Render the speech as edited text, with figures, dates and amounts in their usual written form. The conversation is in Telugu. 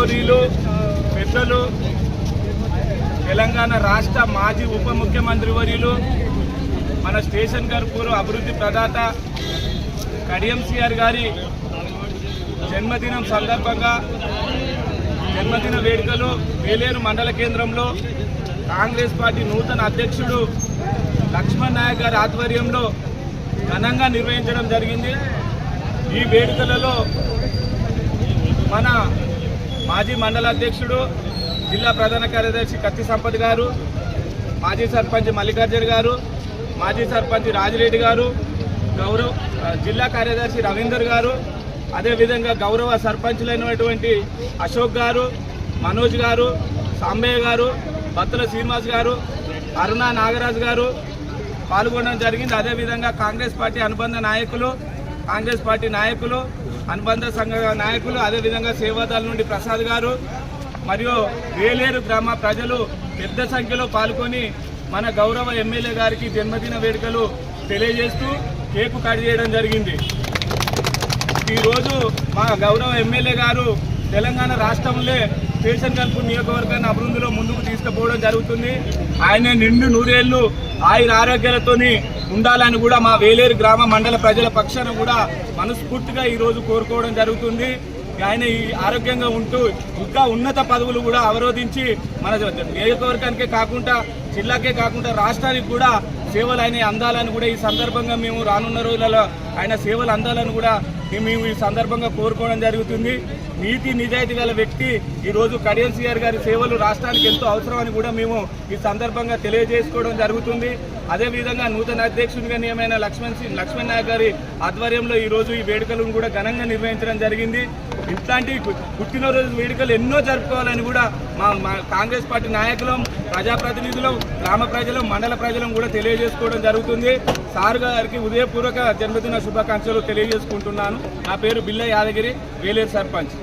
గౌరవనీయులు పెద్దలు తెలంగాణ రాష్ట్ర మాజీ ఉప ముఖ్యమంత్రి వర్యులు మన స్టేషన్ గర్పూర్ అభివృద్ధి ప్రదాత కడియం సిఆర్ గారి జన్మదినం సందర్భంగా జన్మదిన వేడుకలు వేలేరు మండల కేంద్రంలో కాంగ్రెస్ పార్టీ నూతన అధ్యక్షుడు లక్ష్మణ్ నాయక్ గారి ఆధ్వర్యంలో ఘనంగా నిర్వహించడం జరిగింది. ఈ వేడుకలలో మన మాజీ మండల అధ్యక్షుడు జిల్లా ప్రధాన కార్యదర్శి కత్తి సంపత్ గారు, మాజీ సర్పంచ్ మల్లికార్జున గారు, మాజీ సర్పంచ్ రాజిరెడ్డి గారు, జిల్లా కార్యదర్శి రవీందర్ గారు, అదేవిధంగా గౌరవ సర్పంచులైనటువంటి అశోక్ గారు, మనోజ్ గారు, సాంబయ్య గారు, బత్తుల శ్రీనివాస్ గారు, అరుణ నాగరాజు గారు పాల్గొనడం జరిగింది. అదేవిధంగా కాంగ్రెస్ పార్టీ అనుబంధ నాయకులు, అనుబంధ సంఘ నాయకులు, అదేవిధంగా సేవాదళ నుండి ప్రసాద్ గారు మరియు వేలేరు గ్రామ ప్రజలు పెద్ద సంఖ్యలో పాల్గొని మన గౌరవ ఎమ్మెల్యే గారికి జన్మదిన వేడుకలు తెలియజేస్తూ కేకు కట్ చేయడం జరిగింది. ఈరోజు మా గౌరవ ఎమ్మెల్యే గారు తెలంగాణ రాష్ట్రంలో స్టేషన్ గర్పూర్ నియోజకవర్గాన్ని అభివృద్ధిలో ముందుకు తీసుకుపోవడం జరుగుతుంది. ఆయన నిండు నూరేళ్లు ఆయుర ఆరోగ్యాలతోని ఉండాలని కూడా మా వేలేరు గ్రామ మండల ప్రజల పక్షాన కూడా మనస్ఫూర్తిగా ఈరోజు కోరుకోవడం జరుగుతుంది. ఆయన ఈ ఆరోగ్యంగా ఉంటూ ఇంకా ఉన్నత పదవులు కూడా అవరోధించి మన నియోజకవర్గానికే కాకుండా జిల్లాకే కాకుండా రాష్ట్రానికి కూడా సేవలు ఆయన అందాలని కూడా ఈ సందర్భంగా మేము రానున్న రోజులలో ఆయన సేవలు అందాలని కూడా మేము ఈ సందర్భంగా కోరుకోవడం జరుగుతుంది. నీతి నిజాయితీ గల వ్యక్తి ఈరోజు కడియం సిఆర్ గారి సేవలు రాష్ట్రానికి ఎంతో అవసరమని కూడా మేము ఈ సందర్భంగా తెలియజేసుకోవడం జరుగుతుంది. అదేవిధంగా నూతన అధ్యక్షుడిగా నియమైన లక్ష్మణ్ నాయక్ గారి ఆధ్వర్యంలో ఈరోజు ఈ వేడుకలను కూడా ఘనంగా నిర్వహించడం జరిగింది. ఇట్లాంటి పుట్టినరోజు వేడుకలు ఎన్నో జరుపుకోవాలని కూడా మా కాంగ్రెస్ పార్టీ నాయకులం, ప్రజాప్రతినిధులం, గ్రామ ప్రజలం, మండల ప్రజలం కూడా తెలియజేసుకోవడం జరుగుతుంది. సార్ గారికి ఉదయపూర్వక జన్మదిన శుభాకాంక్షలు తెలియజేసుకుంటున్నాను. నా పేరు బిల్ల యాదగిరి, వేలేరు సర్పంచ్.